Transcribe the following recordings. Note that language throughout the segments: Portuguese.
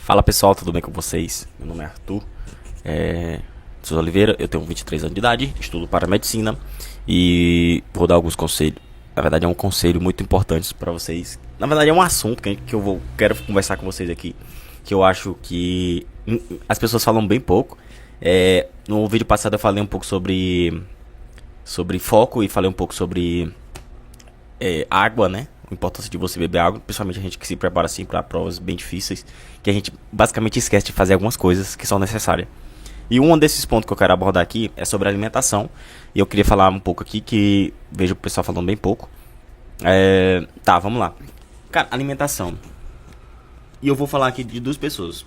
Fala pessoal, tudo bem com vocês? Meu nome é Arthur Souza Oliveira, eu tenho 23 anos de idade, estudo para medicina e vou dar alguns conselhos. Na verdade é um conselho muito importante para vocês. Na verdade é um assunto que quero conversar com vocês aqui, que eu acho que as pessoas falam bem pouco. No vídeo passado eu falei um pouco sobre foco e falei um pouco sobre água, né? A importância de você beber água, principalmente a gente que se prepara assim para provas bem difíceis, que a gente basicamente esquece de fazer algumas coisas que são necessárias. E um desses pontos que eu quero abordar aqui é sobre alimentação. E eu queria falar um pouco aqui que vejo o pessoal falando bem pouco. Tá, vamos lá. Cara, alimentação. E eu vou falar aqui de duas pessoas.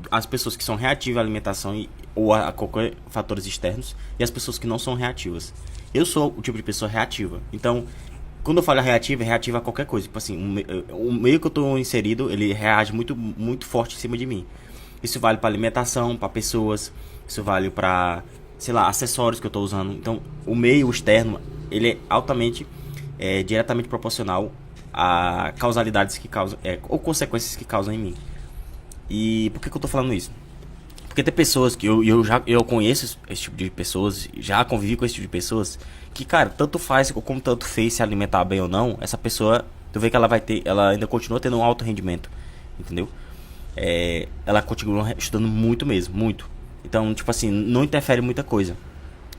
As pessoas que são reativas à alimentação ou a qualquer fatores externos, e as pessoas que não são reativas. Eu sou o tipo de pessoa reativa. Então, quando eu falo reativa, é reativa a qualquer coisa. Tipo assim, o meio que eu tô inserido, ele reage muito, muito forte em cima de mim. Isso vale para alimentação, para pessoas. Isso vale para, sei lá, acessórios que eu tô usando. Então, o meio externo, ele é altamente, diretamente proporcional a causalidades que causam, ou consequências que causam em mim. E por que eu tô falando isso? Porque tem pessoas que eu conheço esse tipo de pessoas, já convivi com esse tipo de pessoas, que, cara, tanto faz como tanto fez se alimentar bem ou não, essa pessoa, tu vê que ela ainda continua tendo um alto rendimento, entendeu? Ela continua estudando muito mesmo, muito. Então, tipo assim, não interfere muita coisa.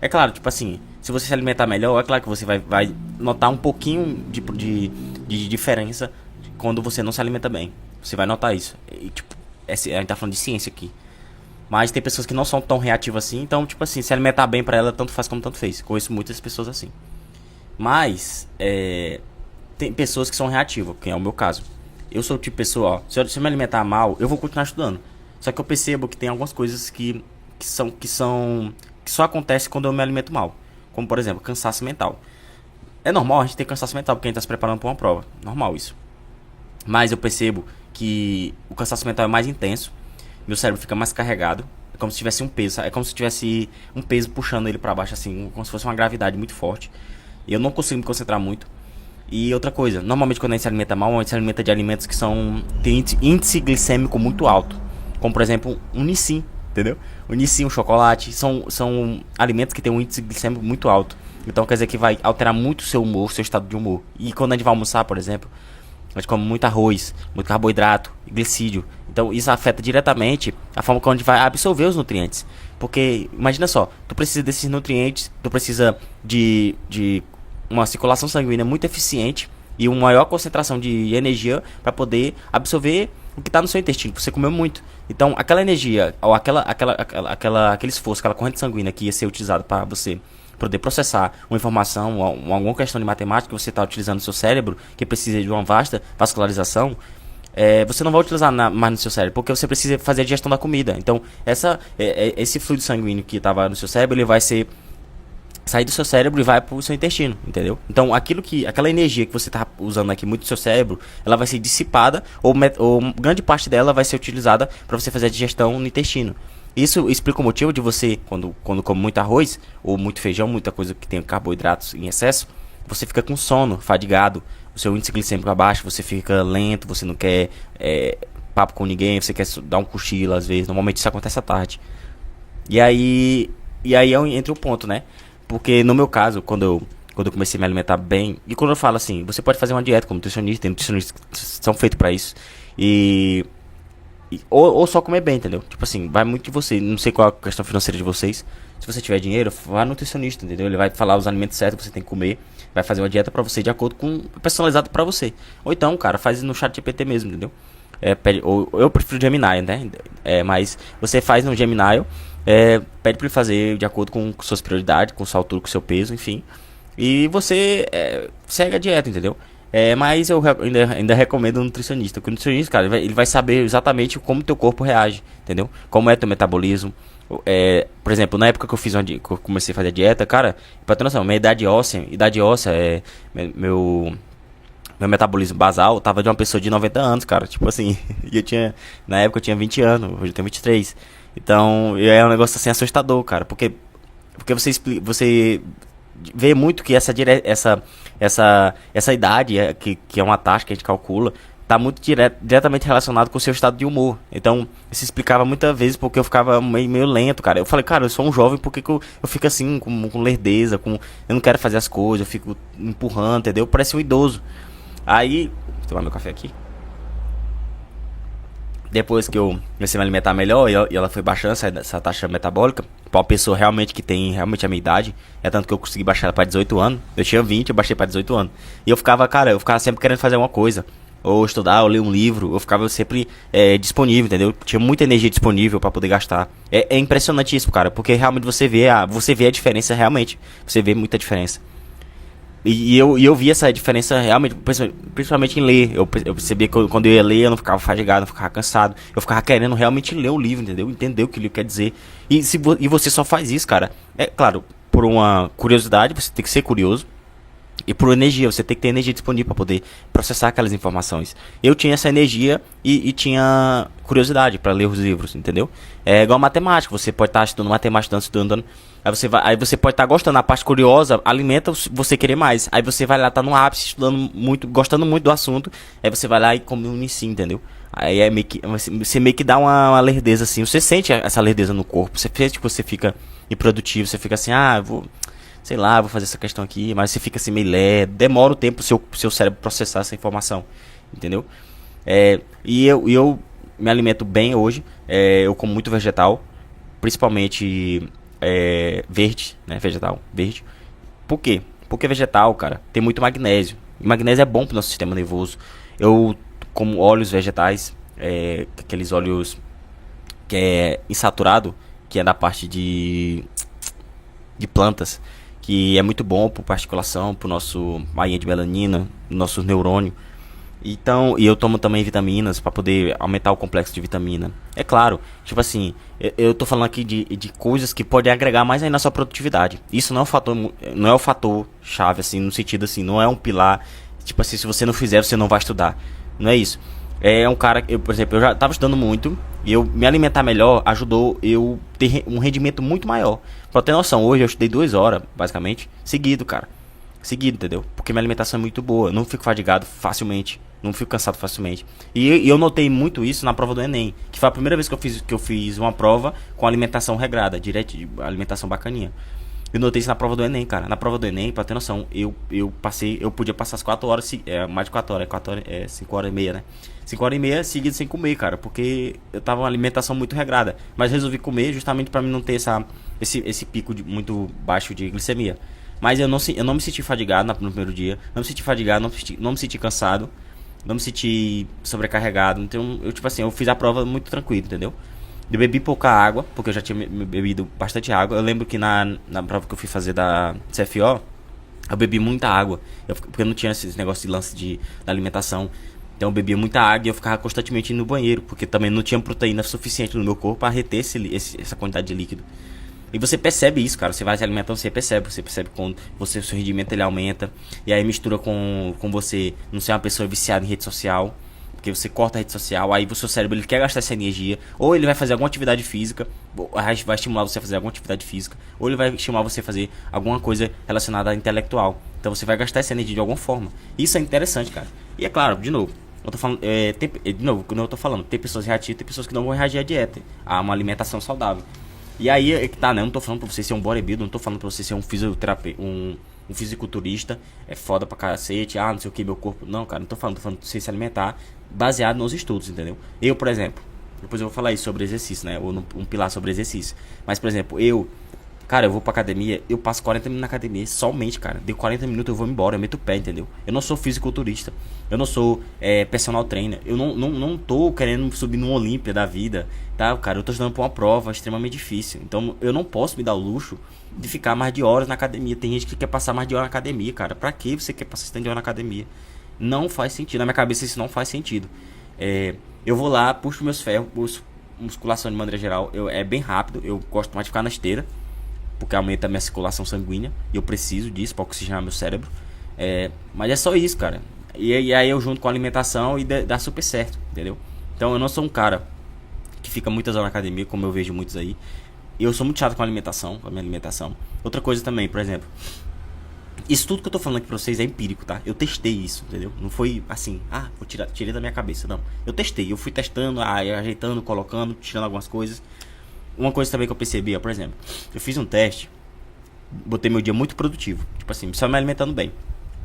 É claro, tipo assim, se você se alimentar melhor, é claro que você vai notar um pouquinho de diferença quando você não se alimenta bem. Você vai notar isso. E, tipo, a gente tá falando de ciência aqui. Mas tem pessoas que não são tão reativas assim. Então, tipo assim, se alimentar bem pra ela, tanto faz como tanto fez. Conheço muitas pessoas assim. Mas, tem pessoas que são reativas, que é o meu caso. Eu sou o tipo de pessoa, ó, se eu me alimentar mal, eu vou continuar estudando. Só que eu percebo que tem algumas coisas que só acontecem quando eu me alimento mal. Como, por exemplo, cansaço mental. É normal a gente ter cansaço mental, porque a gente tá se preparando pra uma prova. Normal isso. Mas eu percebo que o cansaço mental é mais intenso. Meu cérebro fica mais carregado. É como se tivesse um peso. É como se tivesse um peso puxando ele pra baixo, assim. Como se fosse uma gravidade muito forte. E eu não consigo me concentrar muito. E outra coisa, normalmente quando a gente se alimenta mal, a gente se alimenta de alimentos que tem índice glicêmico muito alto. Como, por exemplo, um Nissin, entendeu? O Nissin, um chocolate, são alimentos que têm um índice glicêmico muito alto. Então quer dizer que vai alterar muito o seu humor, o seu estado de humor. E quando a gente vai almoçar, por exemplo, a gente come muito arroz, muito carboidrato, glicídio. Então isso afeta diretamente a forma como a gente vai absorver os nutrientes. Porque, imagina só, tu precisa desses nutrientes, tu precisa de uma circulação sanguínea muito eficiente e uma maior concentração de energia para poder absorver o que está no seu intestino, você comeu muito. Então, aquela energia, ou aquele esforço, aquela corrente sanguínea que ia ser utilizada para você poder processar uma informação, alguma questão de matemática que você está utilizando no seu cérebro, que precisa de uma vasta vascularização, você não vai utilizar mais no seu cérebro, porque você precisa fazer a digestão da comida. Então, esse fluido sanguíneo que estava no seu cérebro, ele vai sair do seu cérebro e vai pro seu intestino, entendeu? Então, aquela energia que você tá usando aqui muito no seu cérebro, ela vai ser dissipada ou grande parte dela vai ser utilizada para você fazer a digestão no intestino. Isso explica o motivo de você, quando come muito arroz ou muito feijão, muita coisa que tem carboidratos em excesso, você fica com sono, fadigado, o seu índice glicêmico abaixo, você fica lento, você não quer papo com ninguém, você quer dar um cochilo às vezes. Normalmente isso acontece à tarde. E aí entra o ponto, né? Porque no meu caso, quando eu comecei a me alimentar bem, e quando eu falo assim, você pode fazer uma dieta como nutricionista, tem nutricionistas que são feitos pra isso, ou só comer bem, entendeu? Tipo assim, vai muito de você, não sei qual é a questão financeira de vocês, se você tiver dinheiro, vá no nutricionista, entendeu? Ele vai falar os alimentos certos que você tem que comer, vai fazer uma dieta pra você de acordo com, personalizado pra você. Ou então, cara, faz no chat GPT mesmo, entendeu? Ou eu prefiro Gemini, né? Mas você faz no Gemini, pede pra ele fazer de acordo com suas prioridades, com sua altura, com seu peso, enfim. E você segue a dieta, entendeu? Mas eu ainda recomendo um nutricionista. Porque o nutricionista, cara, ele vai saber exatamente como teu corpo reage, entendeu? Como é teu metabolismo. Por exemplo, na época que que eu comecei a fazer a dieta, cara, pra ter noção, minha idade óssea meu metabolismo basal tava de uma pessoa de 90 anos, cara. Tipo assim, na época eu tinha 20 anos, hoje eu tenho 23. Então, é um negócio assim assustador, cara, porque você vê muito que essa idade, que é uma taxa que a gente calcula, tá muito diretamente relacionado com o seu estado de humor. Então, isso explicava muitas vezes porque eu ficava meio lento, cara. Eu falei, cara, eu sou um jovem, por que, que eu fico assim, com lerdeza, eu não quero fazer as coisas, eu fico empurrando, entendeu? Parece um idoso. Aí, vou tomar meu café aqui. Depois que eu comecei a me alimentar melhor e ela foi baixando essa taxa metabólica, pra uma pessoa realmente que tem realmente a minha idade, é tanto que eu consegui baixar ela pra 18 anos. Eu tinha 20, eu baixei pra 18 anos. E eu ficava, cara, eu ficava sempre querendo fazer alguma coisa. Ou estudar, ou ler um livro, eu ficava sempre disponível, entendeu? Tinha muita energia disponível pra poder gastar. É impressionante isso, cara, porque realmente você vê a diferença realmente. Você vê muita diferença. E eu vi essa diferença realmente, principalmente em ler. Eu percebia que quando eu ia ler, eu não ficava fadigado, não ficava cansado. Eu ficava querendo realmente ler o livro, entendeu? Entender o que o livro quer dizer. E você só faz isso, cara. É claro, por uma curiosidade, você tem que ser curioso. E por energia, você tem que ter energia disponível para poder processar aquelas informações. Eu tinha essa energia e tinha curiosidade para ler os livros, entendeu? É igual matemática, você pode estar estudando matemática, estudando. Aí você pode estar gostando, a parte curiosa alimenta você querer mais. Aí você vai lá, tá no ápice, estudando muito, gostando muito do assunto. Aí você vai lá e come um inicio, entendeu? Aí é meio que, você meio que dá uma lerdeza assim. Você sente essa lerdeza no corpo, você sente que você fica improdutivo, você fica assim, eu vou, sei lá, vou fazer essa questão aqui, mas você fica assim meio lerdo, demora o tempo pro seu cérebro processar essa informação, entendeu? E eu me alimento bem hoje, eu como muito vegetal, principalmente verde, né, vegetal, verde. Por quê? Porque vegetal, cara, tem muito magnésio, e magnésio é bom pro nosso sistema nervoso. Eu como óleos vegetais, aqueles óleos que é insaturado, que é da parte de plantas, que é muito bom para articulação, para o nosso bainha de melanina, nosso neurônio. Então, e eu tomo também vitaminas para poder aumentar o complexo de vitamina. É claro, tipo assim, eu tô falando aqui de coisas que podem agregar mais aí na sua produtividade. Isso não é um fator, não é o fator chave assim, no sentido assim, não é um pilar, tipo assim, se você não fizer, você não vai estudar. Não é isso. É um cara, por exemplo, eu já estava estudando muito e eu me alimentar melhor ajudou eu ter um rendimento muito maior. Pra ter noção, hoje eu estudei 2 horas, basicamente, seguido, cara. Seguido, entendeu? Porque minha alimentação é muito boa, eu não fico fadigado facilmente, não fico cansado facilmente. E eu notei muito isso na prova do Enem, que foi a primeira vez que eu fiz uma prova com alimentação regrada, direto, alimentação bacaninha. Eu notei isso na prova do Enem, cara. Na prova do Enem, pra ter noção, eu podia passar as 4 horas, mais de 4 horas, 5 horas e meia, né? 5 horas e meia seguidas sem comer, cara, porque eu tava uma alimentação muito regrada. Mas resolvi comer justamente pra mim não ter esse pico muito baixo de glicemia. Mas eu não me senti fadigado no primeiro dia, não me senti fadigado, não me senti cansado, não me senti sobrecarregado. Então, tipo assim, eu fiz a prova muito tranquilo, entendeu? Eu bebi pouca água, porque eu já tinha bebido bastante água. Eu lembro que na prova que eu fui fazer da CFO, eu bebi muita água. Porque eu não tinha esse negócio de lance da alimentação. Então eu bebia muita água e eu ficava constantemente no banheiro, porque também não tinha proteína suficiente no meu corpo para reter essa quantidade de líquido. E você percebe isso, cara. Você vai se alimentando, você percebe quando seu rendimento ele aumenta. E aí mistura com você não ser uma pessoa viciada em rede social. Porque você corta a rede social, aí o seu cérebro ele quer gastar essa energia, ou ele vai fazer alguma atividade física, vai estimular você a fazer alguma atividade física, ou ele vai estimular você a fazer alguma coisa relacionada à intelectual. Então você vai gastar essa energia de alguma forma. Isso é interessante, cara. E é claro, de novo, eu tô falando, de novo, quando eu tô falando, tem pessoas reativas, tem pessoas que não vão reagir à dieta, a uma alimentação saudável. E aí é que tá, né? Eu não tô falando pra você ser um bodybuilder, não tô falando pra você ser um fisioterapeuta, um fisiculturista, é foda pra cacete, não sei o que, meu corpo. Não, cara, não tô falando pra você se alimentar baseado nos estudos, entendeu? Eu, por exemplo, depois eu vou falar isso sobre exercício, né? Ou um pilar sobre exercício. Mas, por exemplo, cara, eu vou pra academia, eu passo 40 minutos na academia, somente, cara. Deu 40 minutos, eu vou embora, eu meto o pé, entendeu? Eu não sou fisiculturista, eu não sou personal trainer, eu não tô querendo subir numa Olímpia da vida, tá, cara? Eu tô estudando pra uma prova extremamente difícil, então eu não posso me dar o luxo de ficar mais de horas na academia. Tem gente que quer passar mais de hora na academia, cara. Pra que você quer passar tanto de hora na academia? Não faz sentido, na minha cabeça isso não faz sentido. Eu vou lá, puxo meus ferros, musculação de maneira geral, é bem rápido, eu gosto mais de ficar na esteira, porque aumenta a minha circulação sanguínea e eu preciso disso para oxigenar meu cérebro. Mas é só isso, cara. E aí eu junto com a alimentação e dá super certo, entendeu? Então eu não sou um cara que fica muitas horas na academia, como eu vejo muitos aí. Eu sou muito chato com a minha alimentação. Outra coisa também, por exemplo, Isso tudo que eu tô falando aqui pra vocês é empírico, tá? Eu testei isso, entendeu? Não foi assim, tirei da minha cabeça, não. Eu testei, eu fui testando, ajeitando, colocando, tirando algumas coisas. Uma coisa também que eu percebi, ó, por exemplo, eu fiz um teste, botei meu dia muito produtivo. Tipo assim, só me alimentando bem.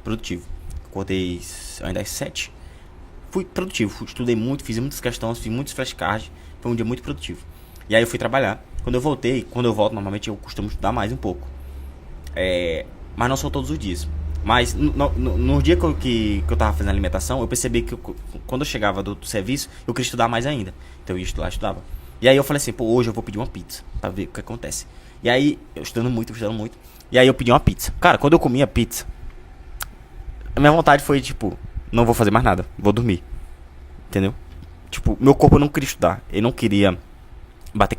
Produtivo. Acordei ainda às 7. Fui produtivo, estudei muito, fiz muitas questões, fiz muitos flashcards. Foi um dia muito produtivo. E aí eu fui trabalhar. Quando eu volto, normalmente eu costumo estudar mais um pouco. Mas não são todos os dias. Mas no dia que eu tava fazendo alimentação, eu percebi que quando eu chegava do serviço, eu queria estudar mais ainda. Então eu ia estudar, estudava. E aí eu falei assim, pô, hoje eu vou pedir uma pizza pra ver o que acontece. E aí, eu estudando muito. E aí eu pedi uma pizza. Cara, quando eu comi a pizza, a minha vontade foi, tipo, não vou fazer mais nada, vou dormir. Entendeu? Tipo, meu corpo não queria estudar. Ele não queria bater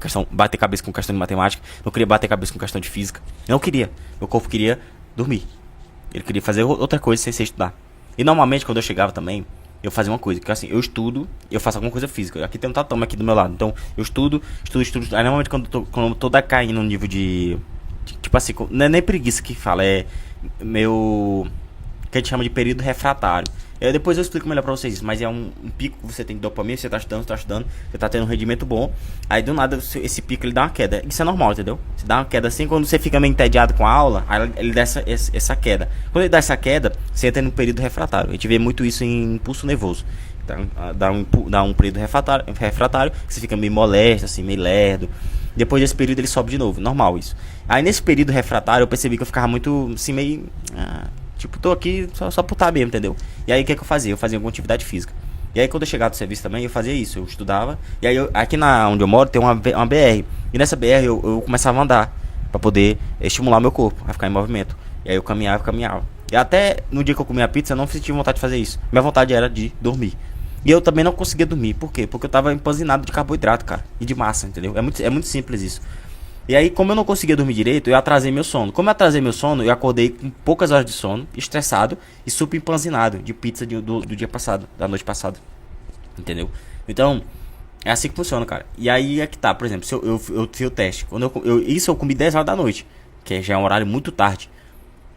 cabeça com questão de matemática. Não queria bater cabeça com questão de física. Eu não queria. Meu corpo queria dormir. Ele queria fazer outra coisa sem ser estudar. E normalmente quando eu chegava também, eu fazia uma coisa, que assim, eu estudo, eu faço alguma coisa física. Aqui tem um tatame aqui do meu lado. Então, eu estudo. Aí normalmente quando eu tô decaindo no nível de tipo assim, não é nem preguiça que fala, é meu, que a gente chama de período refratário. Depois eu explico melhor pra vocês isso, mas é um pico que você tem de dopamina, você tá estudando, você tá tendo um rendimento bom, aí do nada esse pico ele dá uma queda. Isso é normal, entendeu? Você dá uma queda assim, quando você fica meio entediado com a aula, aí ele dá essa queda. Quando ele dá essa queda, você entra no período refratário. A gente vê muito isso em impulso nervoso. Então, dá um período refratário, que você fica meio molesto, assim, meio lerdo. Depois desse período ele sobe de novo, normal isso. Aí nesse período refratário eu percebi que eu ficava muito, assim, meio... tipo, tô aqui só por estar mesmo, entendeu? E aí o que eu fazia? Eu fazia alguma atividade física. E aí quando eu chegava do serviço também, eu fazia isso. Eu estudava. E aí aqui onde eu moro tem uma BR. E nessa BR eu começava a andar. Pra poder estimular meu corpo, a ficar em movimento. E aí eu caminhava. E até no dia que eu comi a pizza eu não senti vontade de fazer isso. Minha vontade era de dormir. E eu também não conseguia dormir. Por quê? Porque eu tava empanzinado de carboidrato, cara. E de massa, entendeu? É muito simples isso. E aí, como eu não conseguia dormir direito, eu atrasei meu sono. Como eu atrasei meu sono, eu acordei com poucas horas de sono, estressado e super empanzinado de pizza do dia passado, da noite passada. Entendeu? Então, é assim que funciona, cara. E aí é que tá, por exemplo, se eu fiz o teste. Isso eu comi 10 horas da noite, que já é um horário muito tarde.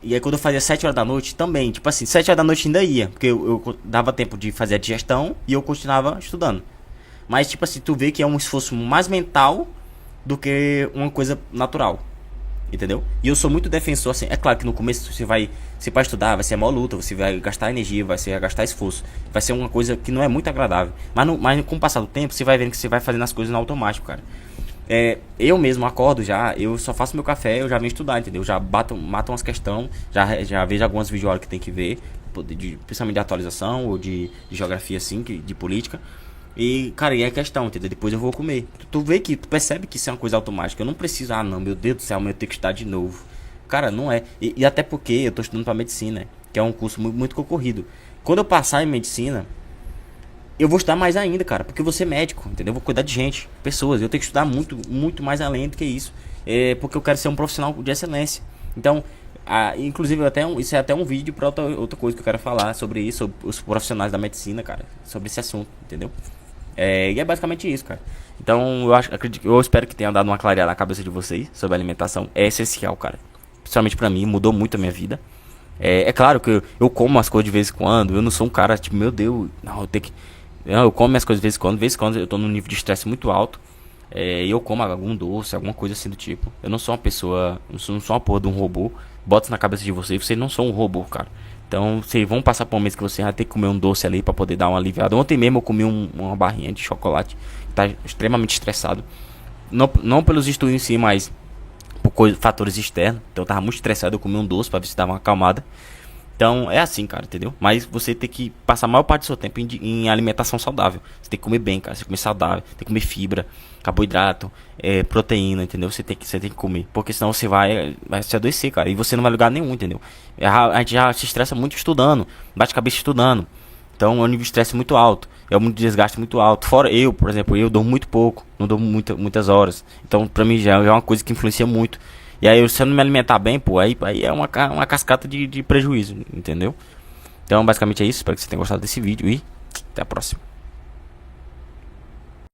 E aí quando eu fazia 7 horas da noite também, tipo assim, 7 horas da noite ainda ia, porque eu dava tempo de fazer a digestão e eu continuava estudando. Mas tipo assim, tu vê que é um esforço mais mental do que uma coisa natural, entendeu? E eu sou muito defensor, assim, é claro que no começo você vai estudar, vai ser a maior luta, você vai gastar energia, vai gastar esforço, vai ser uma coisa que não é muito agradável, mas com o passar do tempo, você vai vendo que você vai fazendo as coisas no automático, cara. Eu mesmo acordo já, eu só faço meu café, eu já venho estudar, entendeu? Já mato umas questões, já vejo algumas videoaulas que tem que ver, principalmente de atualização ou de geografia, assim, de política. E, cara, e é questão, entendeu? Depois eu vou comer. Tu percebe que isso é uma coisa automática. Eu não preciso, não, meu Deus do céu, eu tenho que estudar de novo. Cara, não é. E até porque eu tô estudando pra medicina, que é um curso muito, muito concorrido. Quando eu passar em medicina, eu vou estudar mais ainda, cara, porque eu vou ser médico, entendeu? Eu vou cuidar de gente, pessoas. Eu tenho que estudar muito, muito mais além do que isso. Porque eu quero ser um profissional de excelência. Então, inclusive, isso é até um vídeo pra outra coisa que eu quero falar sobre isso, sobre os profissionais da medicina, cara, sobre esse assunto, entendeu? E é basicamente isso, cara. Então eu espero que tenha dado uma clareada na cabeça de vocês sobre a alimentação. É essencial, cara. Principalmente pra mim, mudou muito a minha vida. É claro que eu como as coisas de vez em quando. Eu não sou um cara tipo, meu Deus, não, eu tenho que. Não, eu como minhas coisas de vez em quando eu tô num nível de estresse muito alto. E eu como algum doce, alguma coisa assim do tipo. Eu não sou uma pessoa, não sou uma porra de um robô. Bota isso na cabeça de vocês, vocês não são um robô, cara. Então, vocês vão passar por um mês que você vai ter que comer um doce ali pra poder dar uma aliviada. Ontem mesmo eu comi uma barrinha de chocolate. Tá extremamente estressado. Não pelos estudos em si, mas por fatores externos. Então eu tava muito estressado, eu comi um doce pra ver se dava uma acalmada. Então é assim, cara, entendeu? Mas você tem que passar a maior parte do seu tempo em alimentação saudável. Você tem que comer bem, cara. Você tem que comer saudável, tem que comer fibra, carboidrato, proteína, entendeu? Você tem que comer. Porque senão você vai se adoecer, cara. E você não vai lugar nenhum, entendeu? A gente já se estressa muito estudando, bate cabeça estudando. Então é um nível de estresse muito alto. É um desgaste muito alto. Fora eu, por exemplo, eu durmo muito pouco. Não durmo muitas horas. Então pra mim já é uma coisa que influencia muito. E aí, se eu não me alimentar bem, pô, aí é uma cascata de prejuízo, entendeu? Então, basicamente é isso. Espero que você tenha gostado desse vídeo e até a próxima.